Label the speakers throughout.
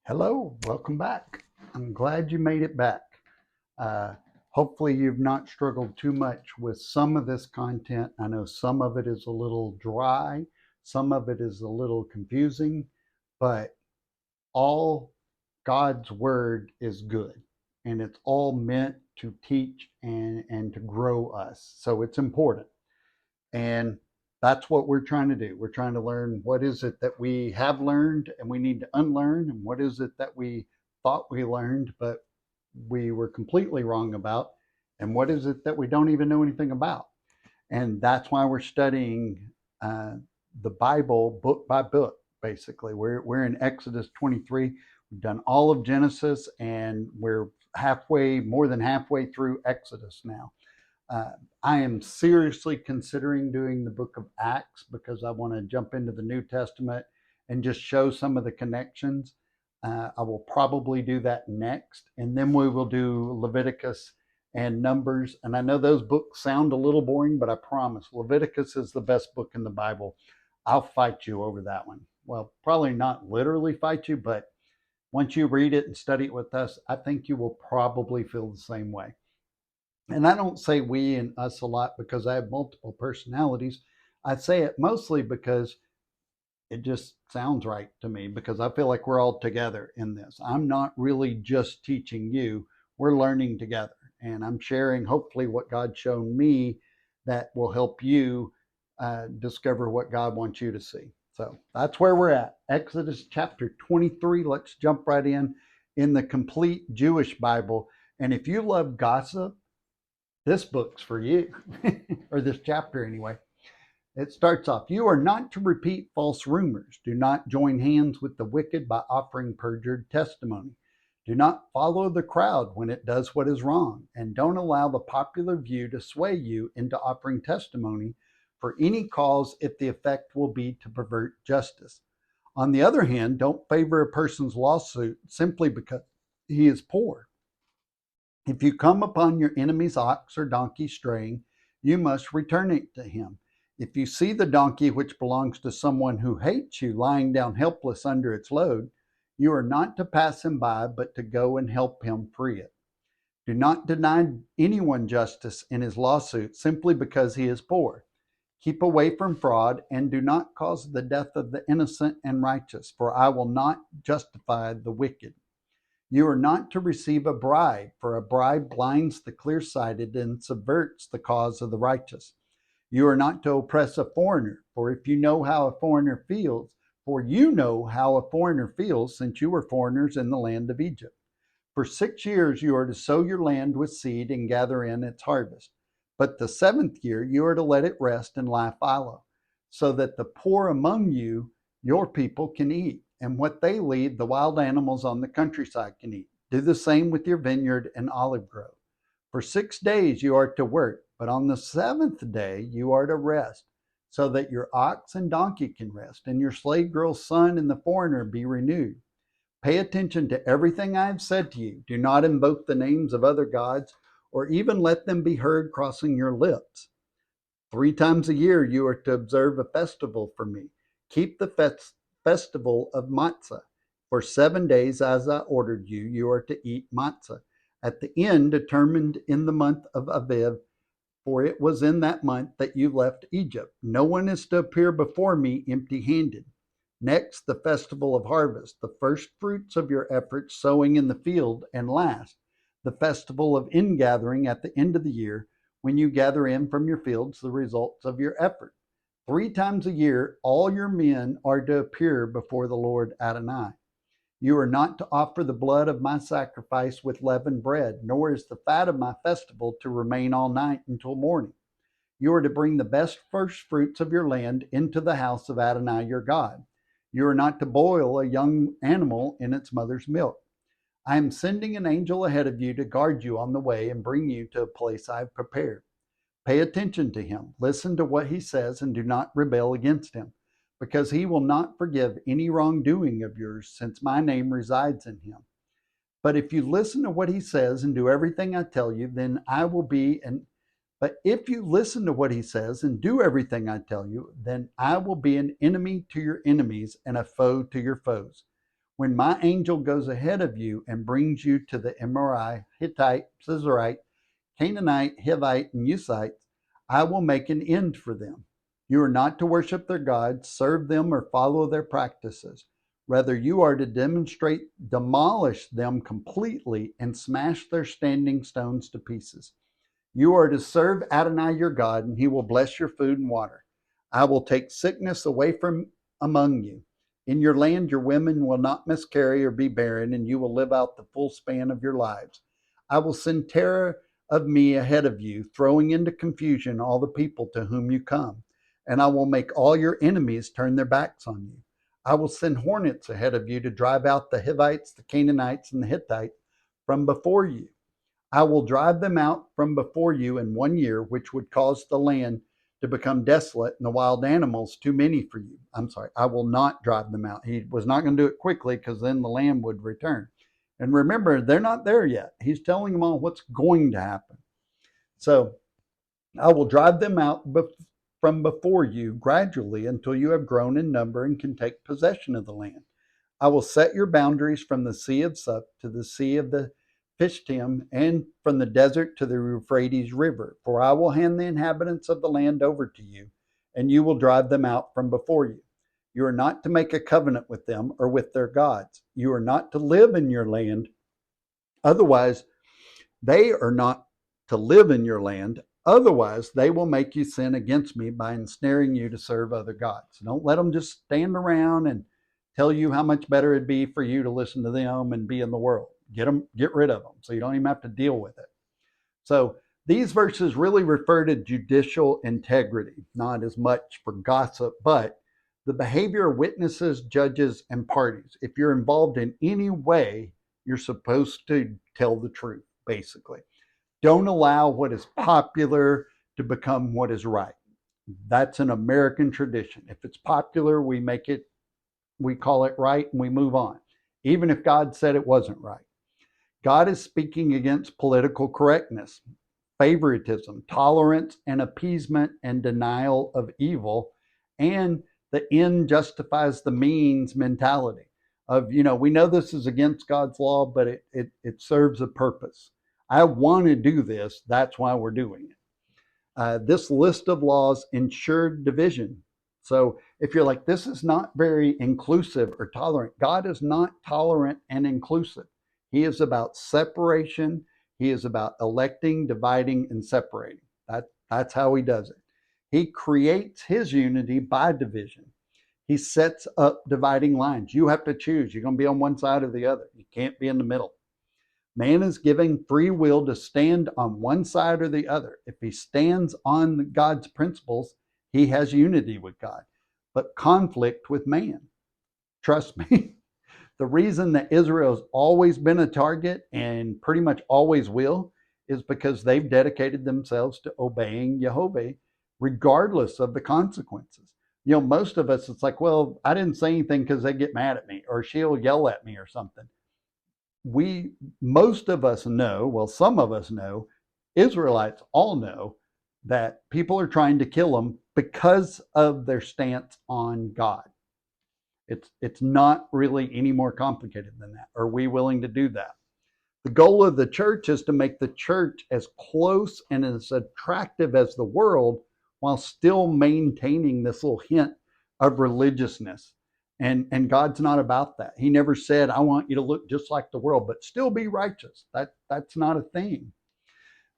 Speaker 1: Hello, welcome back. I'm glad you made it back. Uh, Hopefully, you've not struggled too much with some of this content. I know some of it is a little dry, some of it is a little confusing, but all God's word is good and it's all meant to teach and to grow us. So it's important. And that's what we're trying to do. We're trying to learn what is it that we have learned and we need to unlearn, and what is it that we thought we learned, but we were completely wrong about, and what is it that we don't even know anything about. And that's why we're studying uh, the Bible book by book, basically. We're in Exodus 23. We've done all of Genesis, and we're more than halfway through Exodus now. Uh, I am seriously considering doing the book of Acts because I want to jump into the New Testament and just show some of the connections. I will probably do that next, and then we will do Leviticus and Numbers. And I know those books sound a little boring, but I promise Leviticus is the best book in the Bible. I'll fight you over that one. Well, probably not literally fight you, but once you read it and study it with us, I think you will probably feel the same way. And I don't say we and us a lot because I have multiple personalities. I say it mostly because it just sounds right to me, because I feel like we're all together in this. I'm not really just teaching you, we're learning together. And I'm sharing hopefully what God's shown me that will help you discover what God wants you to see. So that's where we're at. Exodus chapter 23. Let's jump right in the complete Jewish Bible. And if you love gossip, this book's for you, or this chapter anyway. It starts off, you are not to repeat false rumors. Do not join hands with the wicked by offering perjured testimony. Do not follow the crowd when it does what is wrong, and don't allow the popular view to sway you into offering testimony for any cause if the effect will be to pervert justice. On the other hand, don't favor a person's lawsuit simply because he is poor. If you come upon your enemy's ox or donkey straying, you must return it to him. If you see the donkey which belongs to someone who hates you lying down helpless under its load, you are not to pass him by, but to go and help him free it. Do not deny anyone justice in his lawsuit simply because he is poor. Keep away from fraud, and do not cause the death of the innocent and righteous, for I will not justify the wicked. You are not to receive a bribe, for a bribe blinds the clear sighted and subverts the cause of the righteous. You are not to oppress a foreigner, for you know how a foreigner feels, since you were foreigners in the land of Egypt. For 6 years you are to sow your land with seed and gather in its harvest. But the seventh year you are to let it rest and lie fallow, so that the poor among you, your people, can eat, and what they leave the wild animals on the countryside can eat. Do the same with your vineyard and olive grove. For 6 days you are to work, but on the seventh day you are to rest, so that your ox and donkey can rest, and your slave girl's son and the foreigner be renewed. Pay attention to everything I have said to you. Do not invoke the names of other gods, or even let them be heard crossing your lips. 3 times a year you are to observe a festival for me. Keep the festival of matzah. For 7 days, as I ordered you, you are to eat matzah. At the end, determined in the month of Aviv, for it was in that month that you left Egypt. No one is to appear before me empty handed. Next, the festival of harvest, the first fruits of your efforts sowing in the field, and last, the festival of ingathering at the end of the year, when you gather in from your fields the results of your effort. 3 times a year, all your men are to appear before the Lord Adonai. You are not to offer the blood of my sacrifice with leavened bread, nor is the fat of my festival to remain all night until morning. You are to bring the best first fruits of your land into the house of Adonai your God. You are not to boil a young animal in its mother's milk. I am sending an angel ahead of you to guard you on the way and bring you to a place I have prepared. Pay attention to him, listen to what he says, and do not rebel against him, because he will not forgive any wrongdoing of yours, since my name resides in him. But if you listen to what he says and do everything I tell you, then I will be an but if you listen to what he says and do everything I tell you, then I will be an enemy to your enemies and a foe to your foes. When my angel goes ahead of you and brings you to the Amorite, Hittite, Sizarite, Canaanite, Hivite, and Usite, I will make an end for them. You are not to worship their gods, serve them, or follow their practices. Rather, you are to demolish them completely and smash their standing stones to pieces. You are to serve Adonai your God, and he will bless your food and water. I will take sickness away from among you. In your land, your women will not miscarry or be barren, and you will live out the full span of your lives. I will send terror of me ahead of you, throwing into confusion all the people to whom you come, and I will make all your enemies turn their backs on you. I will send hornets ahead of you to drive out the Hivites, the Canaanites, and the Hittites from before you. I will drive them out from before you in 1 year, which would cause the land to become desolate and the wild animals too many for you. I'm sorry, I will not drive them out. He was not going to do it quickly because then the land would return. And remember, they're not there yet. He's telling them all what's going to happen. So I will drive them out from before you gradually until you have grown in number and can take possession of the land. I will set your boundaries from the Sea of Sup to the Sea of the Fishtim, and from the desert to the Euphrates River. For I will hand the inhabitants of the land over to you, and you will drive them out from before you. You are not to make a covenant with them or with their gods. You are not to live in your land. Otherwise, they are not to live in your land. Otherwise, they will make you sin against me by ensnaring you to serve other gods. Don't let them just stand around and tell you how much better it'd be for you to listen to them and be in the world. Get rid of them so you don't even have to deal with it. So these verses really refer to judicial integrity, not as much for gossip, but the behavior of witnesses, judges, and parties. If you're involved in any way, you're supposed to tell the truth, basically. Don't allow what is popular to become what is right. That's an American tradition. If it's popular, we call it right, and we move on, even if God said it wasn't right. God is speaking against political correctness, favoritism, tolerance and appeasement and denial of evil, and the end justifies the means mentality of, we know this is against God's law, but it serves a purpose. I want to do this. That's why we're doing it. This list of laws ensured division. So if you're like, this is not very inclusive or tolerant, God is not tolerant and inclusive. He is about separation. He is about electing, dividing, and separating. That's how he does it. He creates his unity by division. He sets up dividing lines. You have to choose. You're going to be on one side or the other. You can't be in the middle. Man is given free will to stand on one side or the other. If he stands on God's principles, he has unity with God, but conflict with man. Trust me. The reason that Israel has always been a target and pretty much always will is because they've dedicated themselves to obeying Jehovah regardless of the consequences. Most of us, it's like, well, I didn't say anything because they get mad at me or she'll yell at me or something. Most of us know, well, some of us know, Israelites all know that people are trying to kill them because of their stance on God. It's not really any more complicated than that. Are we willing to do that? The goal of the church is to make the church as close and as attractive as the world while still maintaining this little hint of religiousness. And God's not about that. He never said, I want you to look just like the world, but still be righteous. That's not a thing.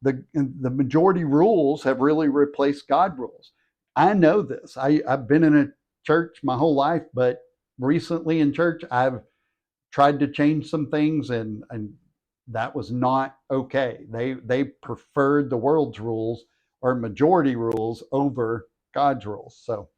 Speaker 1: The majority rules have really replaced God rules. I know this. I've been in a church my whole life, but recently in church, I've tried to change some things, and that was not okay. They preferred the world's rules or majority rules over God's rules. So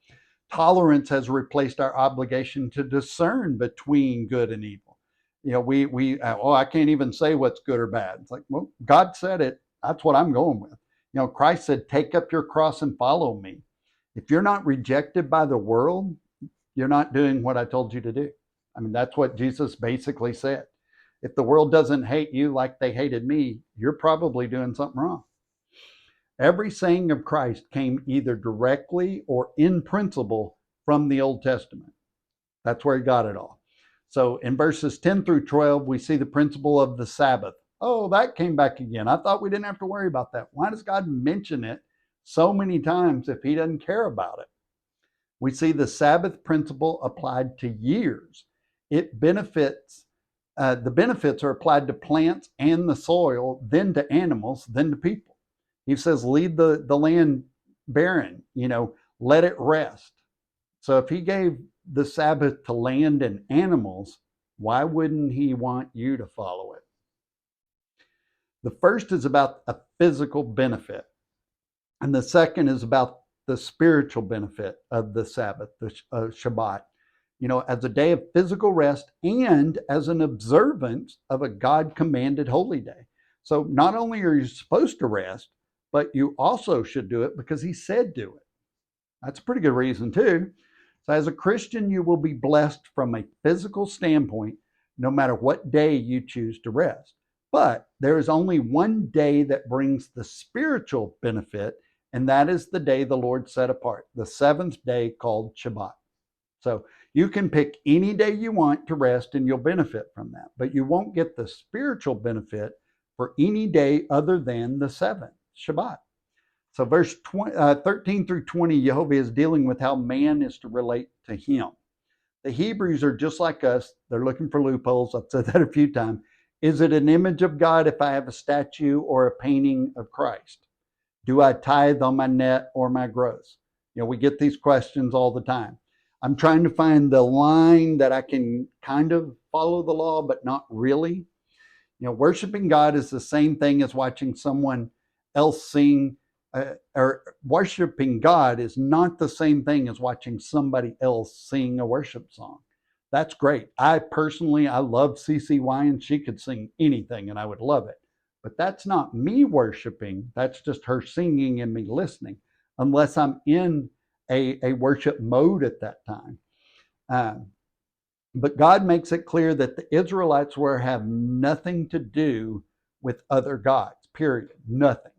Speaker 1: tolerance has replaced our obligation to discern between good and evil. I can't even say what's good or bad. It's like, well, God said it. That's what I'm going with. Christ said, take up your cross and follow me. If you're not rejected by the world, you're not doing what I told you to do. I mean, that's what Jesus basically said. If the world doesn't hate you like they hated me, you're probably doing something wrong. Every saying of Christ came either directly or in principle from the Old Testament. That's where he got it all. So in verses 10 through 12, we see the principle of the Sabbath. Oh, that came back again. I thought we didn't have to worry about that. Why does God mention it so many times if he doesn't care about it? We see the Sabbath principle applied to years. It benefits, the benefits are applied to plants and the soil, then to animals, then to people. He says, leave the land barren, let it rest. So if he gave the Sabbath to land and animals, why wouldn't he want you to follow it? The first is about a physical benefit, and the second is about the spiritual benefit of the Sabbath, the Shabbat, as a day of physical rest and as an observance of a God-commanded holy day. So not only are you supposed to rest, but you also should do it because he said do it. That's a pretty good reason too. So as a Christian, you will be blessed from a physical standpoint, no matter what day you choose to rest. But there is only one day that brings the spiritual benefit, and that is the day the Lord set apart, the seventh day called Shabbat. So you can pick any day you want to rest and you'll benefit from that, but you won't get the spiritual benefit for any day other than the seventh, Shabbat. So verse 13 through 20, Jehovah is dealing with how man is to relate to him. The Hebrews are just like us. They're looking for loopholes. I've said that a few times. Is it an image of God if I have a statue or a painting of Christ? Do I tithe on my net or my gross? We get these questions all the time. I'm trying to find the line that I can kind of follow the law, but not really. Worshiping God is the same thing as watching someone else sing, or worshiping God is not the same thing as watching somebody else sing a worship song. That's great. I love CeCe Winans. She could sing anything and I would love it. But that's not me worshiping. That's just her singing and me listening, unless I'm in a worship mode at that time. But God makes it clear that the Israelites were have nothing to do with other gods, period, nothing.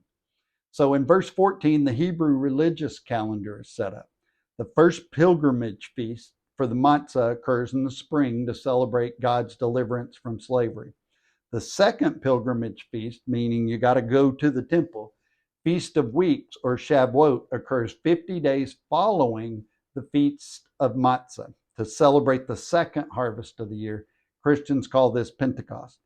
Speaker 1: So in verse 14, the Hebrew religious calendar is set up. The first pilgrimage feast for the matzah occurs in the spring to celebrate God's deliverance from slavery. The second pilgrimage feast, meaning you got to go to the temple, Feast of Weeks or Shavuot, occurs 50 days following the Feast of Matzah to celebrate the second harvest of the year. Christians call this Pentecost.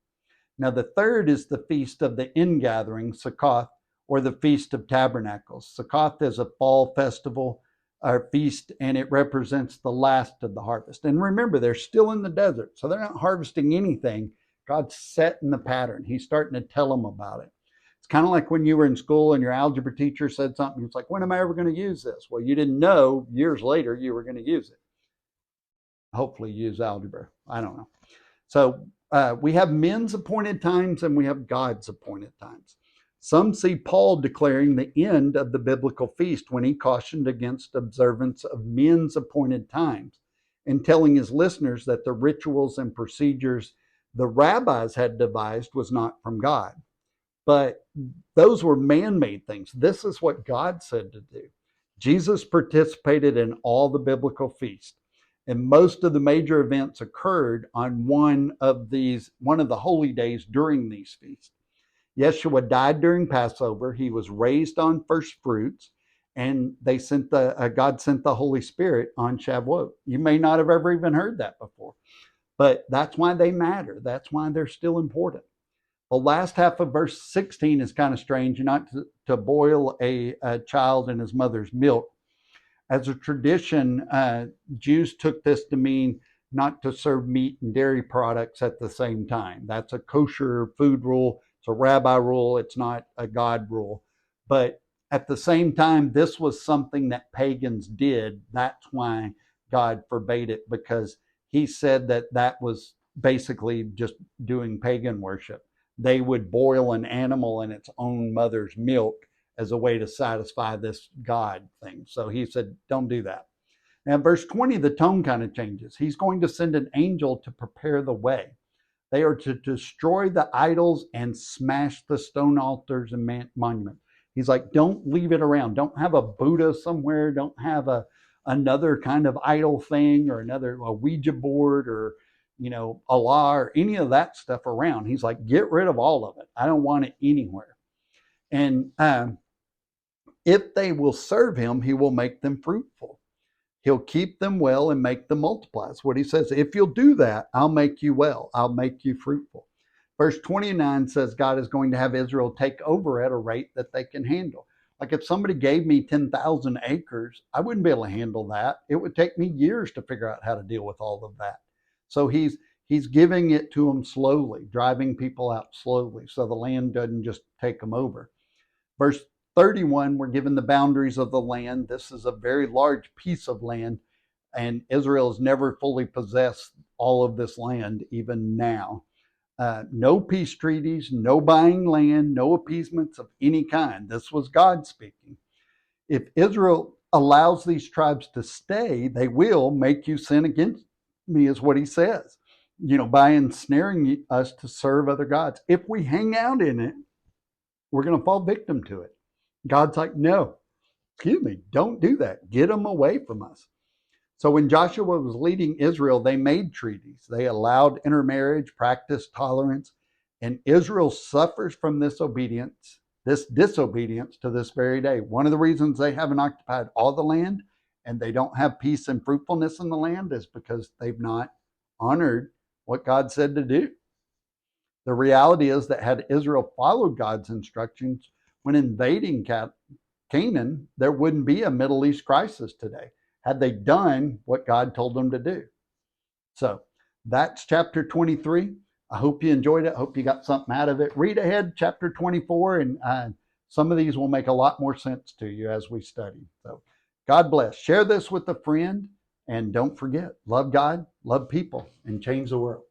Speaker 1: Now the third is the Feast of the Ingathering, Sukkot, or the Feast of Tabernacles. Sukkot is a fall festival or feast, and it represents the last of the harvest. And remember, they're still in the desert, so they're not harvesting anything. God's setting the pattern. He's starting to tell them about it. It's kind of like when you were in school and your algebra teacher said something. It's like, when am I ever going to use this? Well, you didn't know years later you were going to use it. Hopefully use algebra. I don't know. So we have men's appointed times and we have God's appointed times. Some see Paul declaring the end of the biblical feast when he cautioned against observance of men's appointed times and telling his listeners that the rituals and procedures the rabbis had devised was not from God. But those were man-made things. This is what God said to do. Jesus participated in all the biblical feasts, and most of the major events occurred on one of the holy days during these feasts. Yeshua died during Passover. He was raised on first fruits, and God sent the Holy Spirit on Shavuot. You may not have ever even heard that before, but that's why they matter. That's why they're still important. The last half of verse 16 is kind of strange. You're not to boil a child in his mother's milk. As a tradition, Jews took this to mean not to serve meat and dairy products at the same time. That's a kosher food rule. It's a rabbi rule. It's not a God rule. But at the same time, this was something that pagans did. That's why God forbade it, because he said that was basically just doing pagan worship. They would boil an animal in its own mother's milk as a way to satisfy this God thing. So he said, don't do that. Now, verse 20, the tone kind of changes. He's going to send an angel to prepare the way. They are to destroy the idols and smash the stone altars and monuments. He's like, don't leave it around. Don't have a Buddha somewhere. Don't have another kind of idol thing or a Ouija board or Allah or any of that stuff around. He's like, get rid of all of it. I don't want it anywhere. And if they will serve him, he will make them fruitful. He'll keep them well and make them multiply. That's what he says. If you'll do that, I'll make you well. I'll make you fruitful. Verse 29 says God is going to have Israel take over at a rate that they can handle. Like if somebody gave me 10,000 acres, I wouldn't be able to handle that. It would take me years to figure out how to deal with all of that. So he's giving it to them slowly, driving people out slowly so the land doesn't just take them over. Verse 31, we're given the boundaries of the land. This is a very large piece of land, and Israel has never fully possessed all of this land, even now. No peace treaties, no buying land, no appeasements of any kind. This was God speaking. If Israel allows these tribes to stay, they will make you sin against me, is what he says, by ensnaring us to serve other gods. If we hang out in it, we're going to fall victim to it. God's like, no, don't do that. Get them away from us. So when Joshua was leading Israel, they made treaties. They allowed intermarriage, practiced tolerance, and Israel suffers from this disobedience to this very day. One of the reasons they haven't occupied all the land and they don't have peace and fruitfulness in the land is because they've not honored what God said to do. The reality is that had Israel followed God's instructions when invading Canaan, there wouldn't be a Middle East crisis today, had they done what God told them to do. So that's chapter 23. I hope you enjoyed it. I hope you got something out of it. Read ahead, chapter 24, and some of these will make a lot more sense to you as we study. So God bless. Share this with a friend, and don't forget, love God, love people, and change the world.